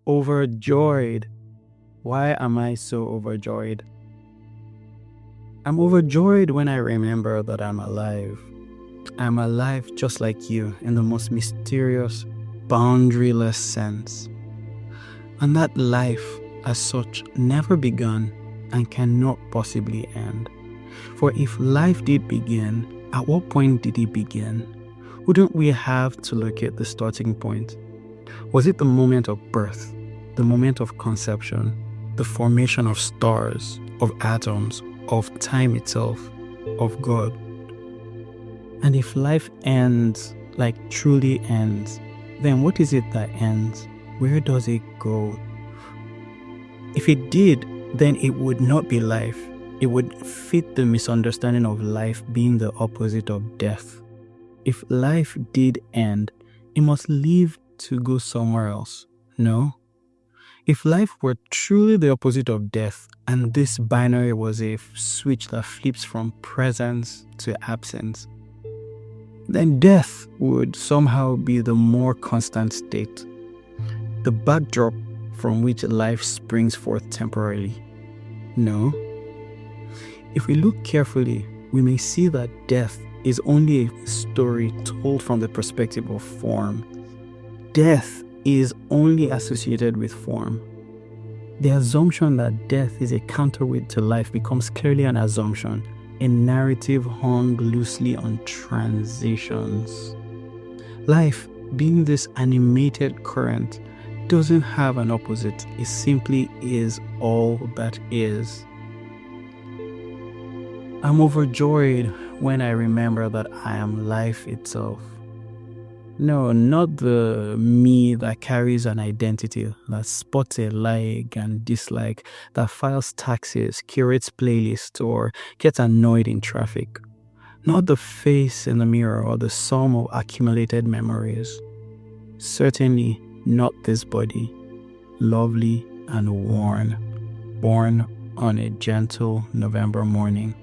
Overjoyed. Why am I so overjoyed? I'm overjoyed when I remember that I'm alive. I'm alive just like you in the most mysterious, boundaryless sense. And that life, as such, never began and cannot possibly end. For if life did begin, at what point did it begin? Wouldn't we have to locate the starting point? Was it the moment of birth, the moment of conception, the formation of stars, of atoms, of time itself, of God? And if life ends, like truly ends, then what is it that ends? Where does it go? If it did, then it would not be life. It would fit the misunderstanding of life being the opposite of death. If life did end, it must leave to go somewhere else. No? If life were truly the opposite of death, and this binary was a switch that flips from presence to absence, then death would somehow be the more constant state, the backdrop from which life springs forth temporarily. No? If we look carefully, we may see that death is only a story told from the perspective of form. Death is only associated with form. The assumption that death is a counterweight to life becomes clearly an assumption, a narrative hung loosely on transitions. Life, being this animated current, doesn't have an opposite. It simply is all that is. I'm overjoyed when I remember that I am life itself. No, not the me that carries an identity, that spots a like and dislike, that files taxes, curates playlists, or gets annoyed in traffic. Not the face in the mirror or the sum of accumulated memories. Certainly not this body, lovely and worn, born on a gentle November morning.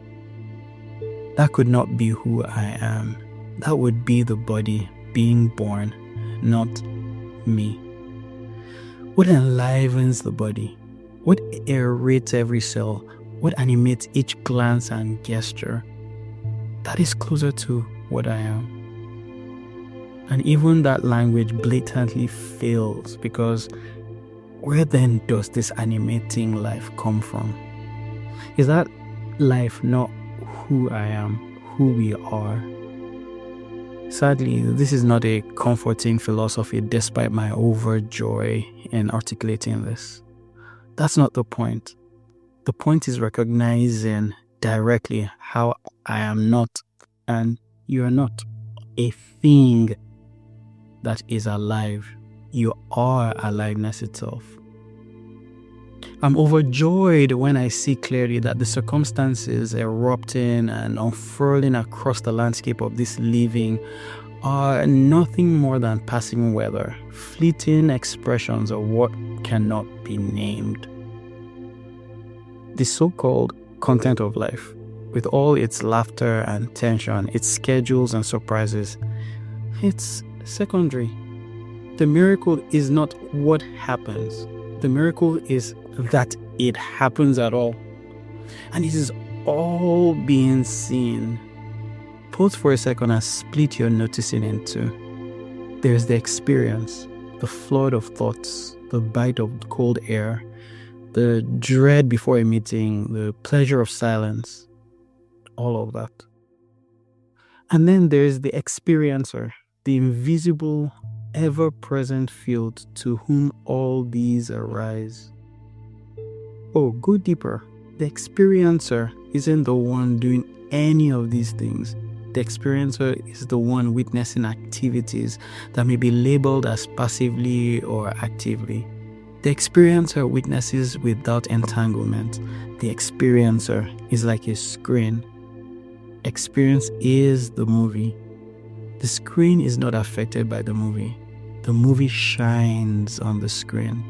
That could not be who I am. That would be the body being born, not me. What enlivens the body? What aerates every cell? What animates each glance and gesture? That is closer to what I am. And even that language blatantly fails, because where then does this animating life come from? Is that life not who I am, who we are? Sadly, this is not a comforting philosophy despite my overjoy in articulating this. That's not the point. The point is recognizing directly how I am not, and you are not, a thing that is alive. You are aliveness itself. I'm overjoyed when I see clearly that the circumstances erupting and unfurling across the landscape of this living are nothing more than passing weather, fleeting expressions of what cannot be named. The so-called content of life, with all its laughter and tension, its schedules and surprises, it's secondary. The miracle is not what happens. The miracle is that it happens at all. And it is all being seen. Pause for a second and split your noticing in two. There's the experience, the flood of thoughts, the bite of cold air, the dread before a meeting, the pleasure of silence, all of that. And then there's the experiencer, the invisible, ever-present field to whom all these arise. Oh, go deeper. The experiencer isn't the one doing any of these things. The experiencer is the one witnessing activities that may be labeled as passively or actively. The experiencer witnesses without entanglement. The experiencer is like a screen. Experience is the movie. The screen is not affected by the movie. The movie shines on the screen.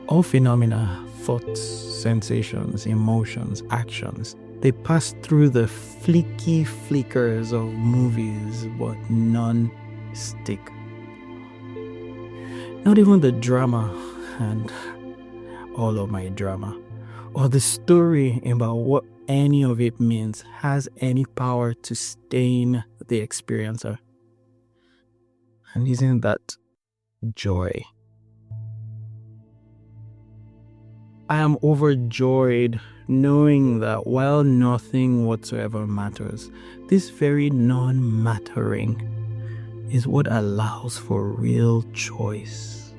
All phenomena, thoughts, sensations, emotions, actions, they pass through the flicky flickers of movies, but none stick. Not even the drama and all of my drama, or the story about what any of it means has any power to stain the experiencer. And isn't that joy? I am overjoyed knowing that while nothing whatsoever matters, this very non-mattering is what allows for real choice.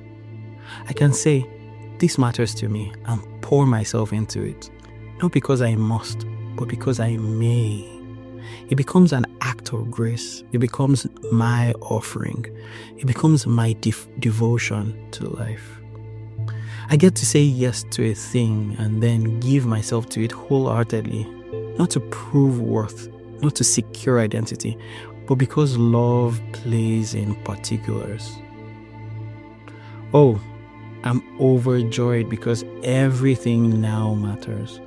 I can say, this matters to me, and pour myself into it, not because I must, but because I may. It becomes an act of grace. It becomes my offering. It becomes my devotion to life. I get to say yes to a thing and then give myself to it wholeheartedly, not to prove worth, not to secure identity, but because love plays in particulars. Oh, I'm overjoyed because everything now matters.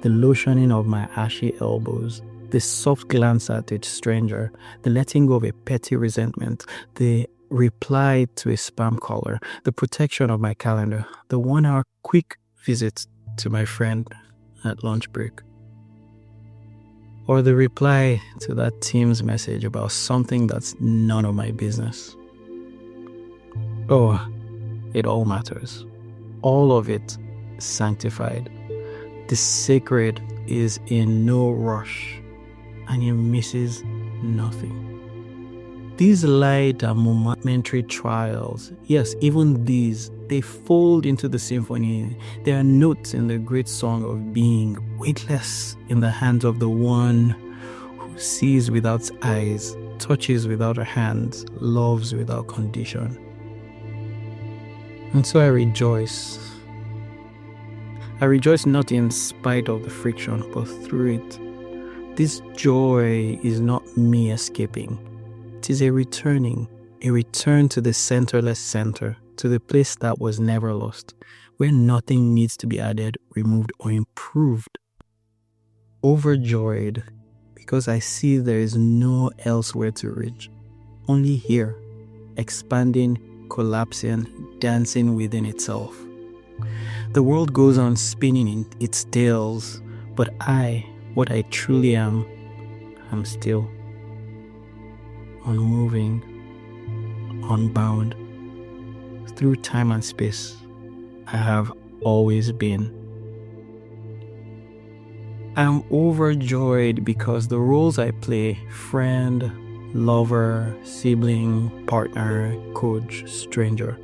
The lotioning of my ashy elbows, the soft glance at a stranger, the letting go of a petty resentment, the reply to a spam caller, the protection of my calendar, the 1-hour quick visit to my friend at lunch break, or the reply to that team's message about something that's none of my business. Oh, it all matters. All of it sanctified. The sacred is in no rush, and it misses nothing. These light and momentary trials, yes, even these, they fold into the symphony. They are notes in the great song of being, weightless in the hands of the one who sees without eyes, touches without hands, loves without condition. And so I rejoice. I rejoice not in spite of the friction, but through it. This joy is not me escaping. It is a return to the centerless center, to the place that was never lost, where nothing needs to be added, removed, or improved. Overjoyed, because I see there is no elsewhere to reach, only here, expanding, collapsing, dancing within itself. The world goes on spinning in its tails, but what I truly am still unmoving, unbound. Through time and space, I have always been. I am overjoyed because the roles I play, friend, lover, sibling, partner, coach, stranger,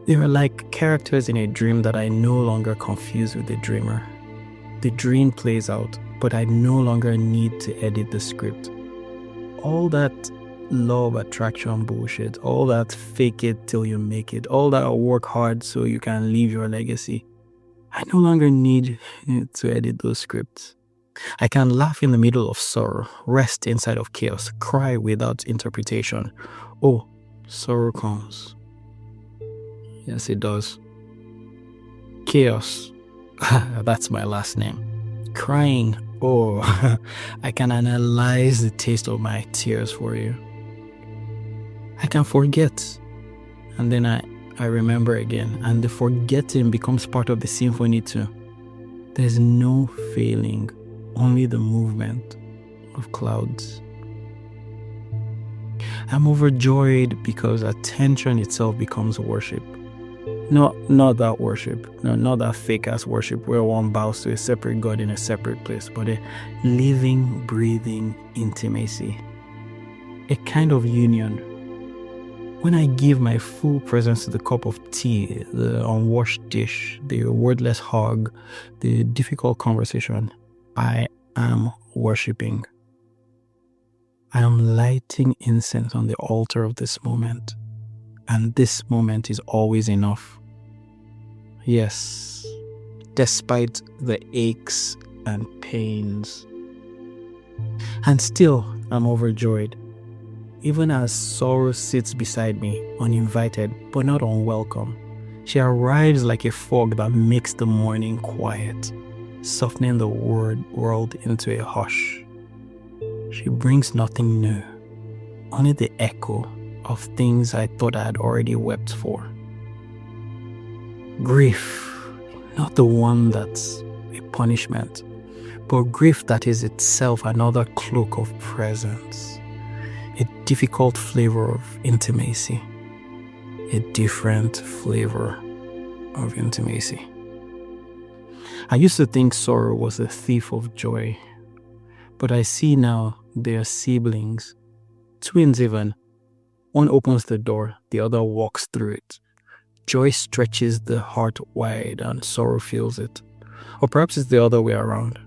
they are like characters in a dream that I no longer confuse with the dreamer. The dream plays out, but I no longer need to edit the script. All that law of attraction bullshit, all that fake it till you make it, all that work hard so you can leave your legacy, I no longer need to edit those scripts. I can laugh in the middle of sorrow, rest inside of chaos, cry without interpretation. Oh, sorrow comes. Yes, it does. Chaos. That's my last name. Crying. Oh, I can analyze the taste of my tears for you. I can forget. And then I remember again. And the forgetting becomes part of the symphony too. There's no failing, only the movement of clouds. I'm overjoyed because attention itself becomes worship. Not that worship, no, not that fake-ass worship where one bows to a separate God in a separate place, but a living, breathing intimacy. A kind of union. When I give my full presence to the cup of tea, the unwashed dish, the wordless hug, the difficult conversation, I am worshiping. I am lighting incense on the altar of this moment. And this moment is always enough. Yes, despite the aches and pains. And still, I'm overjoyed. Even as sorrow sits beside me, uninvited but not unwelcome, she arrives like a fog that makes the morning quiet, softening the world into a hush. She brings nothing new, only the echo of things I thought I had already wept for. Grief, not the one that's a punishment, but grief that is itself another cloak of presence, a difficult flavor of intimacy, a different flavor of intimacy. I used to think sorrow was a thief of joy, but I see now they are siblings, twins even. One opens the door, the other walks through it. Joy stretches the heart wide and sorrow fills it. Or perhaps it's the other way around.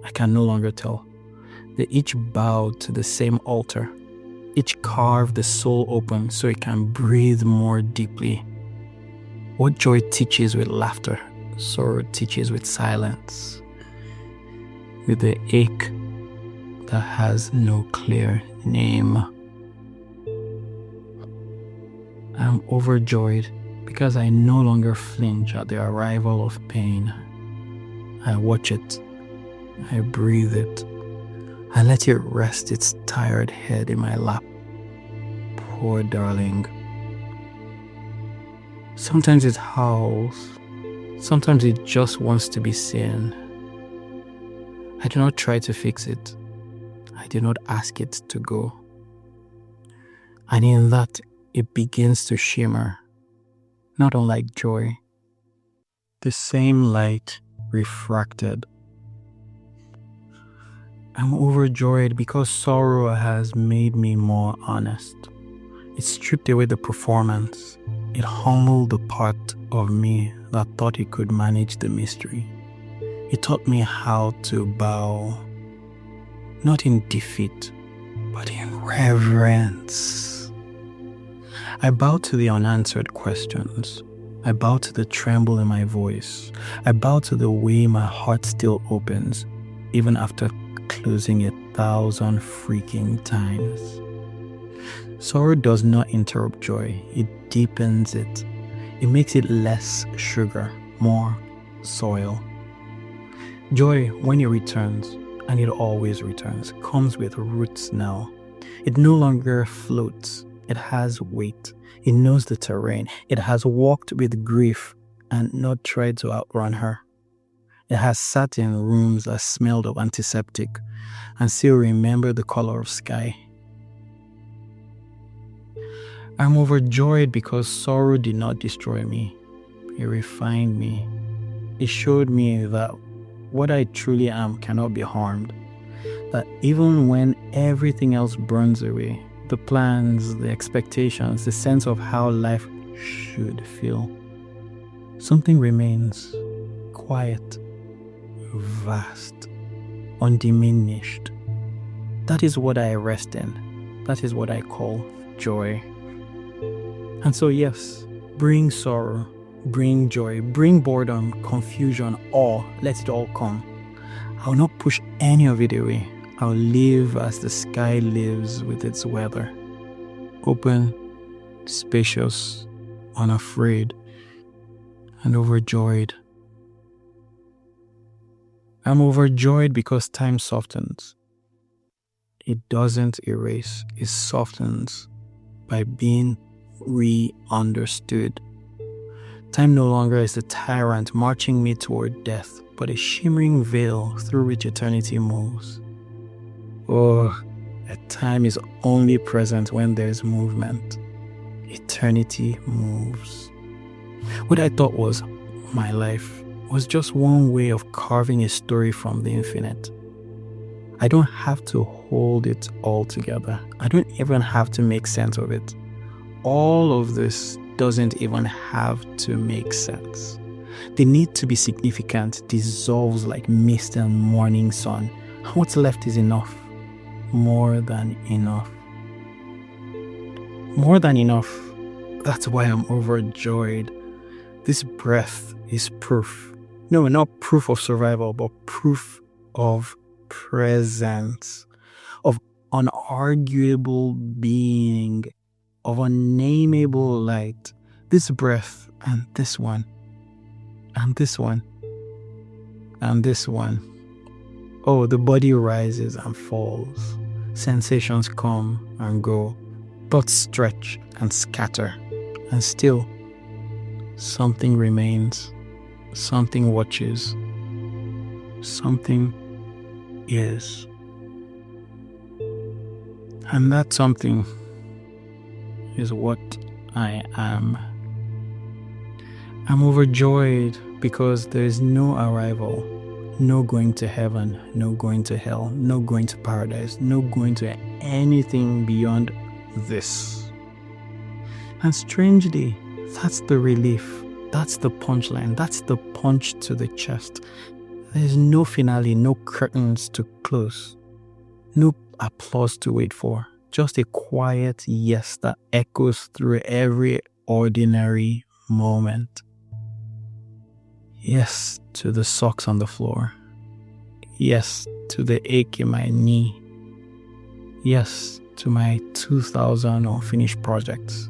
I can no longer tell. They each bow to the same altar. Each carve the soul open so it can breathe more deeply. What joy teaches with laughter, sorrow teaches with silence. With the ache that has no clear name. I'm overjoyed because I no longer flinch at the arrival of pain. I watch it, I breathe it, I let it rest its tired head in my lap. Poor darling. Sometimes it howls, sometimes it just wants to be seen. I do not try to fix it, I do not ask it to go. And in that, it begins to shimmer, not unlike joy. The same light refracted. I'm overjoyed because sorrow has made me more honest. It stripped away the performance. It humbled the part of me that thought it could manage the mystery. It taught me how to bow, not in defeat, but in reverence. I bow to the unanswered questions. I bow to the tremble in my voice. I bow to the way my heart still opens, even after closing 1,000 freaking times. Sorrow does not interrupt joy, it deepens it. It makes it less sugar, more soil. Joy, when it returns, and it always returns, comes with roots now. It no longer floats, it has weight. It knows the terrain. It has walked with grief and not tried to outrun her. It has sat in rooms that smelled of antiseptic and still remember the color of sky. I'm overjoyed because sorrow did not destroy me. It refined me. It showed me that what I truly am cannot be harmed. That even when everything else burns away, the plans, the expectations, the sense of how life should feel, something remains quiet, vast, undiminished. That is what I rest in. That is what I call joy. And so yes, bring sorrow, bring joy, bring boredom, confusion, awe, let it all come. I'll not push any of it away. I'll live as the sky lives with its weather. Open, spacious, unafraid, and overjoyed. I'm overjoyed because time softens. It doesn't erase, it softens by being re-understood. Time no longer is the tyrant marching me toward death, but a shimmering veil through which eternity moves. Oh, a time is only present when there's movement. Eternity moves. What I thought was my life was just one way of carving a story from the infinite. I don't have to hold it all together. I don't even have to make sense of it. All of this doesn't even have to make sense. The need to be significant dissolves like mist and morning sun. What's left is enough. More than enough. More than enough. That's why I'm overjoyed. This breath is proof. No, not proof of survival, but proof of presence, of unarguable being, of unnameable light. This breath and this one, and this one, and this one. Oh, the body rises and falls. Sensations come and go. Thoughts stretch and scatter. And still Something remains, something watches, something is. And that something is what I am. I'm overjoyed because there is no arrival, no going to heaven, no going to hell, no going to paradise, no going to anything beyond this. And strangely, that's the relief. That's the punchline. That's the punch to the chest. There's no finale, no curtains to close, no applause to wait for. Just a quiet yes that echoes through every ordinary moment. Yes to the socks on the floor. Yes to the ache in my knee. Yes to my 2,000 unfinished projects.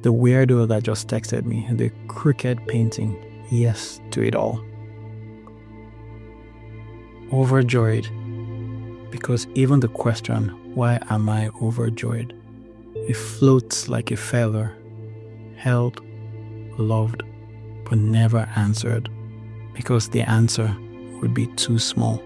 The weirdo that just texted me, the crooked painting. Yes to it all. Overjoyed, because even the question, why am I overjoyed? It floats like a feather, held, loved, but never answered, because the answer would be too small.